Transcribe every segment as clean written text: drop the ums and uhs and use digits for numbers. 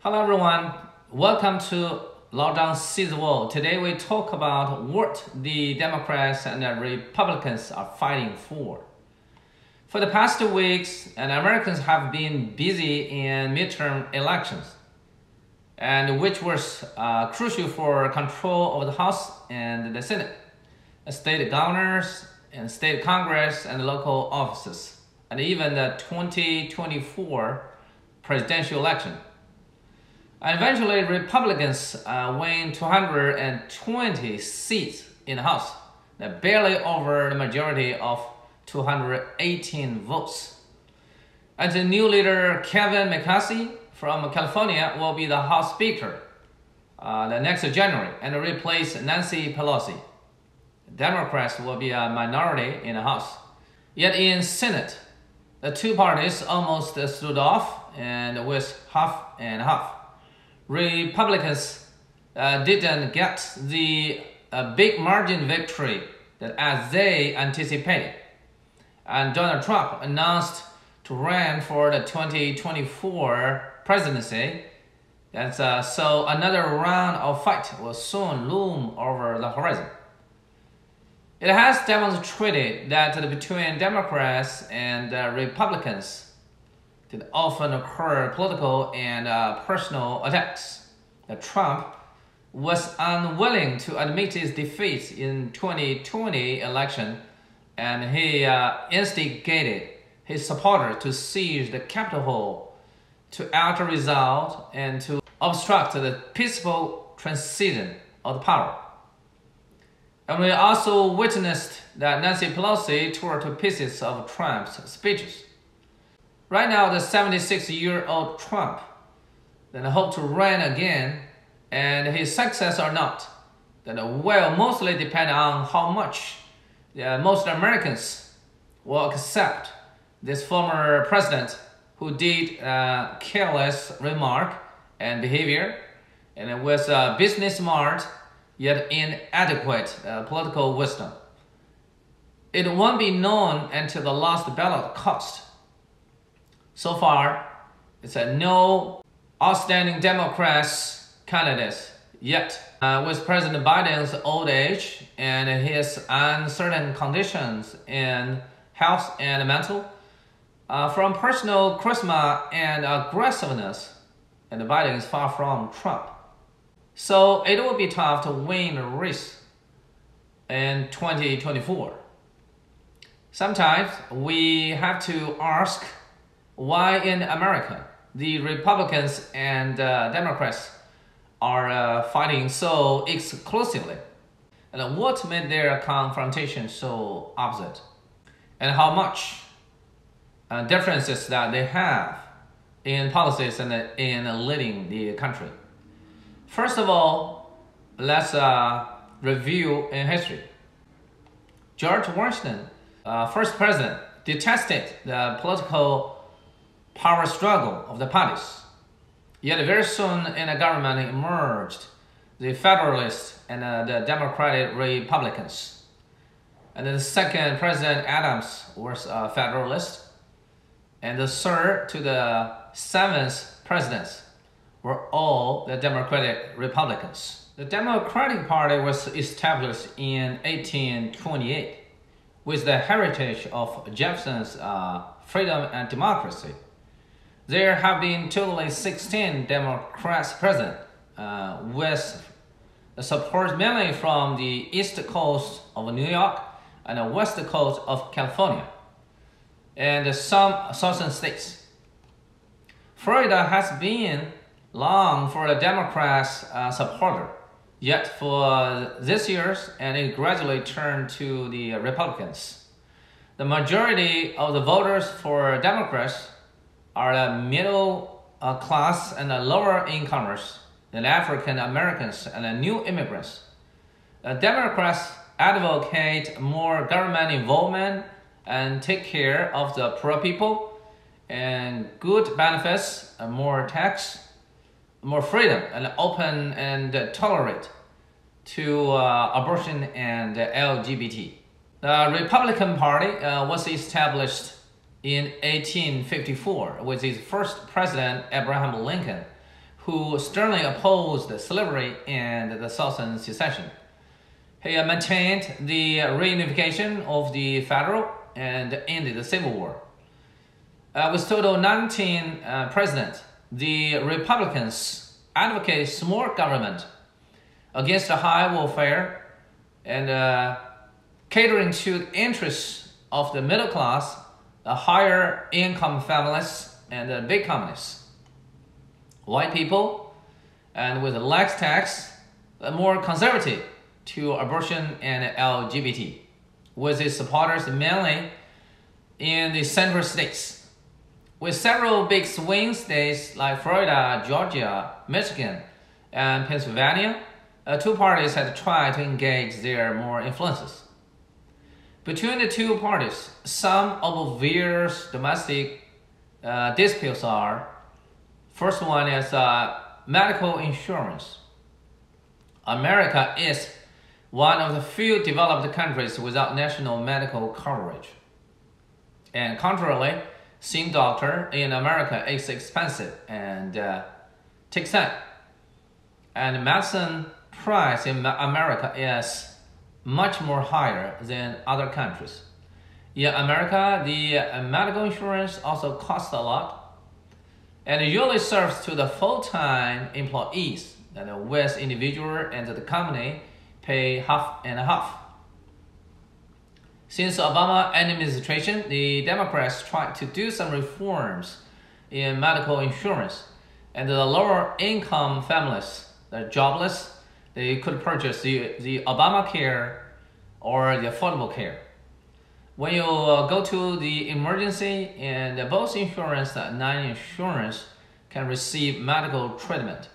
Hello everyone, welcome to Lockdown Sees the World. Today we talk about what the Democrats and the Republicans are fighting for. For the past 2 weeks, Americans have been busy in midterm elections, and which was crucial for control of the House and the Senate, state governors and state Congress and local offices, and even the 2024 presidential election. And eventually, Republicans win 220 seats in the House, barely over the majority of 218 votes. And the new leader, Kevin McCarthy from California, will be the House Speaker the next January and replace Nancy Pelosi. Democrats will be a minority in the House. Yet in Senate, the two parties almost stood off and with half and half. Republicans didn't get the big margin victory that as they anticipated. And Donald Trump announced to run for the 2024 presidency. And so another round of fight will soon loom over the horizon. It has demonstrated that between Democrats and Republicans, that often occur political and personal attacks. Trump was unwilling to admit his defeat in 2020 election, and he instigated his supporters to seize the Capitol to alter result and to obstruct the peaceful transition of the power. And we also witnessed that Nancy Pelosi tore to pieces of Trump's speeches. Right now, the 76-year-old Trump then hope to run again, and his success or not, then will mostly depend on how much most Americans will accept this former president who did careless remark and behavior, and with business smart yet inadequate political wisdom. It won't be known until the last ballot cost. So far, it's no outstanding Democrats candidates yet. With President Biden's old age and his uncertain conditions in health and mental, from personal charisma and aggressiveness, and Biden is far from Trump. So it will be tough to win a race in 2024. Sometimes we have to ask, why in America the Republicans and Democrats are fighting so exclusively? And what made their confrontation so opposite? And how much differences that they have in policies and in leading the country? First of all, let's review in history. George Washington, first president, detested the political power struggle of the parties. Yet very soon in the government emerged the Federalists and the Democratic Republicans. And the second President Adams was a Federalist. And the third to the seventh presidents were all the Democratic Republicans. The Democratic Party was established in 1828 with the heritage of Jefferson's freedom and democracy. There have been totally 16 Democrats present, with support mainly from the East Coast of New York and the West Coast of California, and some southern states. Florida has been long for the Democrats' supporter, yet for this year's, and it gradually turned to the Republicans. The majority of the voters for Democrats are the middle class and the lower incomers, the African Americans and the new immigrants. The Democrats advocate more government involvement and take care of the poor people, and good benefits, more tax, more freedom, and open and tolerate to abortion and LGBT. The Republican Party was established in 1854 with his first president, Abraham Lincoln, who sternly opposed slavery and the Southern secession. He maintained the reunification of the federal and ended the Civil War. With total 19 presidents, the Republicans advocated small government against the high welfare and catering to the interests of the middle class, the higher income families, and the big companies. White people, and with a lax tax, more conservative to abortion and LGBT, with its supporters mainly in the central states. With several big swing states like Florida, Georgia, Michigan, and Pennsylvania, two parties had tried to engage their more influences. Between the two parties, some obvious domestic disputes are: first one is medical insurance. America is one of the few developed countries without national medical coverage. And contrarily, seeing a doctor in America is expensive and takes time. And medicine price in America is much more higher than other countries. In America, the medical insurance also costs a lot, and it usually serves to the full-time employees, and with individual and the company pay half and half. Since the Obama administration, the Democrats tried to do some reforms in medical insurance, and the lower income families, the jobless, they could purchase the Obamacare or the Affordable Care. When you go to the emergency, and both insurance and non-insurance can receive medical treatment,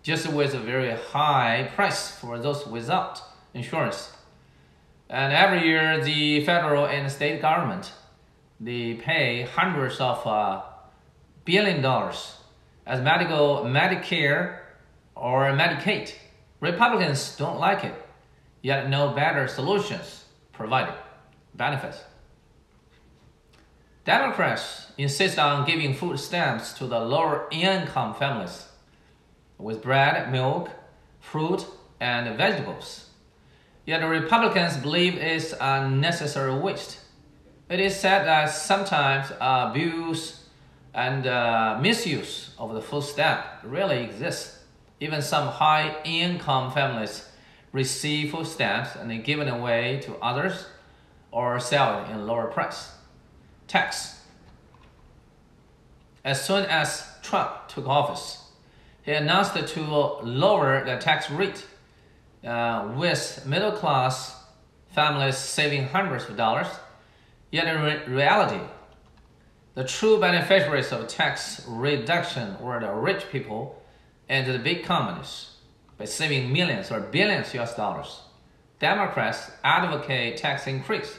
just with a very high price for those without insurance. And every year, the federal and state government, they pay hundreds of $1 billion as Medicare or Medicaid. Republicans don't like it, yet no better solutions provided benefits. Democrats insist on giving food stamps to the lower income families with bread, milk, fruit, and vegetables. Yet the Republicans believe it's unnecessary waste. It is said that sometimes abuse and misuse of the food stamp really exists. Even some high-income families receive food stamps and they're given away to others or sell it in lower price. Tax. As soon as Trump took office, he announced to lower the tax rate, with middle-class families saving hundreds of dollars. Yet in reality, the true beneficiaries of tax reduction were the rich people and the big companies, by saving millions or billions US dollars. Democrats advocate tax increase,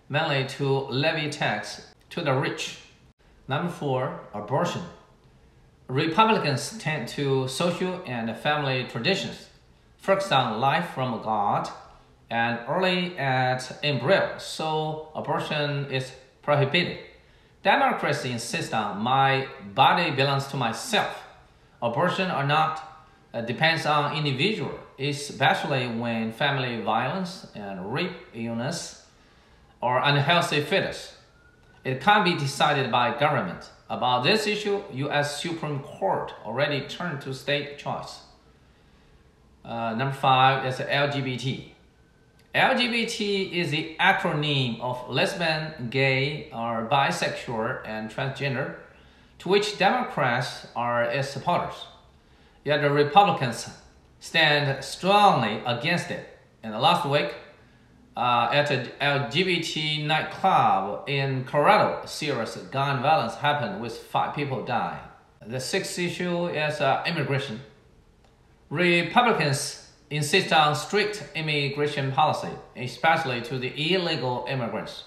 mainly to levy tax to the rich. Number 4, abortion. Republicans tend to social and family traditions, focus on life from God and early at embryo, so abortion is prohibited. Democrats insist on my body belongs to myself. Abortion or not depends on individual, especially when family violence and rape, illness, or unhealthy fetus. It can't be decided by government. About this issue, U.S. Supreme Court already turned to state choice. Number 5 is LGBT. LGBT is the acronym of lesbian, gay, or bisexual, and transgender, to which Democrats are its supporters. Yet the Republicans stand strongly against it. And last week, at an LGBT nightclub in Colorado, serious gun violence happened with 5 people dying. The 6th issue is immigration. Republicans insist on strict immigration policy, especially to the illegal immigrants.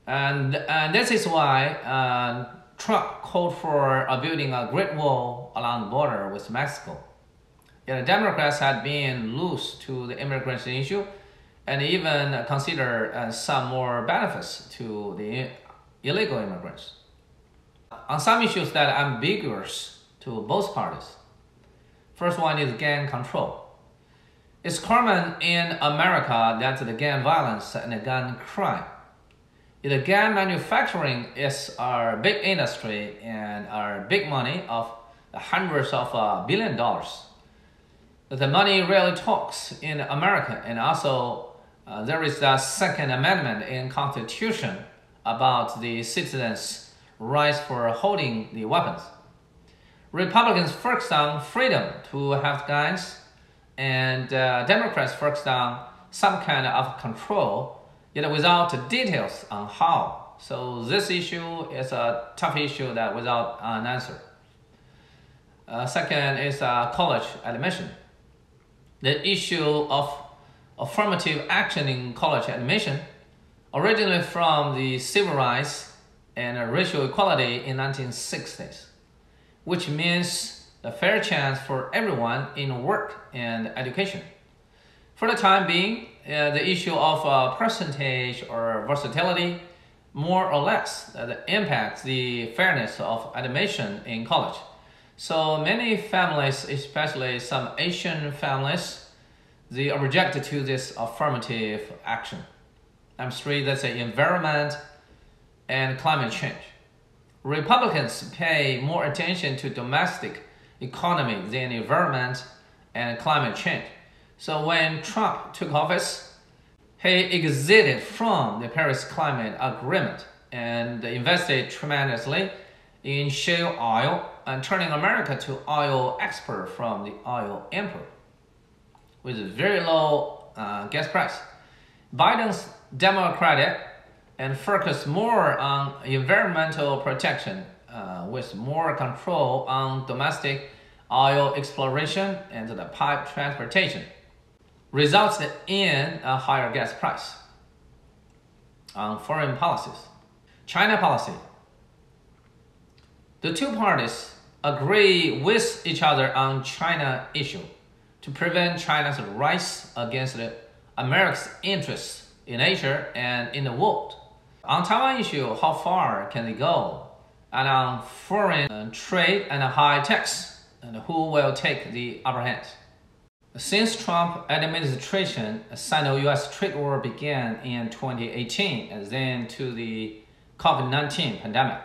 And this is why Trump called for building a Great Wall along the border with Mexico. Yet the Democrats had been loose to the immigration issue and even consider some more benefits to the illegal immigrants. On some issues that are ambiguous to both parties. First one is gun control. It's common in America that the gun violence and the gun crime. The gun manufacturing is our big industry and our big money of hundreds of $billions. The money really talks in America, and also there is the Second Amendment in Constitution about the citizens' rights for holding the weapons. Republicans focus on freedom to have guns, and Democrats focus on some kind of control, yet without details on how. So this issue is a tough issue that without an answer. Second is college admission. The issue of affirmative action in college admission originally from the civil rights and racial equality in 1960s, which means a fair chance for everyone in work and education. For the time being, the issue of percentage or versatility more or less impacts the fairness of admission in college. So many families, especially some Asian families, they are rejected to this affirmative action. Number three, that's the environment and climate change. Republicans pay more attention to domestic economy than environment and climate change. So when Trump took office, he exited from the Paris Climate Agreement and invested tremendously in shale oil and turning America to oil export from the oil import with a very low gas price. Biden's Democratic and focus more on environmental protection with more control on domestic oil exploration and the pipe transportation, results in a higher gas price. On foreign policies, China policy. The two parties agree with each other on China issue to prevent China's rise against America's interests in Asia and in the world. On Taiwan issue, how far can they go? And on foreign trade and high tax, and who will take the upper hand? Since Trump administration, a Sino-US trade war began in 2018 and then to the COVID-19 pandemic.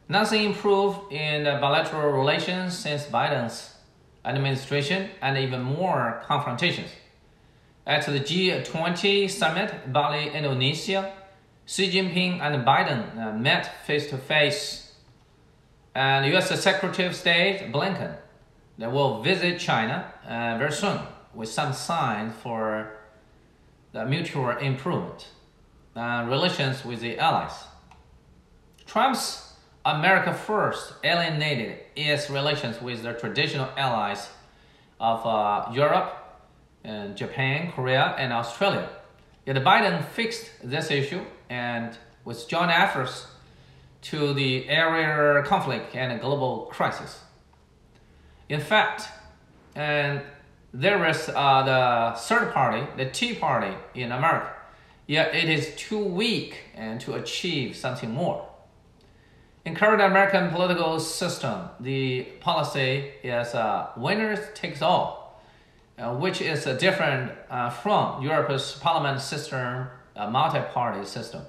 Nothing improved in the bilateral relations since Biden's administration, and even more confrontations. At the G20 summit, Bali, Indonesia, Xi Jinping and Biden met face-to-face, and U.S. Secretary of State Blinken they will visit China very soon with some signs for the mutual improvement relations with the allies. Trump's America First alienated its relations with the traditional allies of Europe, and Japan, Korea, and Australia. Yet Biden fixed this issue and with joint efforts to the area conflict and global crisis. In fact, and there is the third party, the Tea Party in America, yet it is too weak and to achieve something more. In current American political system, the policy is winners takes all, which is different from Europe's parliament system, multi-party system.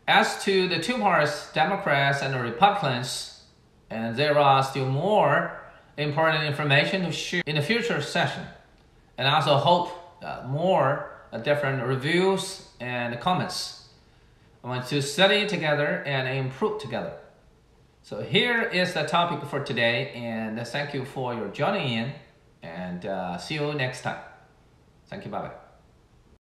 As to the two parties, Democrats and Republicans, and there are still more important information to share in the future session, and I also hope more different reviews and comments. I want to study together and improve together. So here is the topic for today, and thank you for your joining in, and see you next time. Thank you, bye-bye.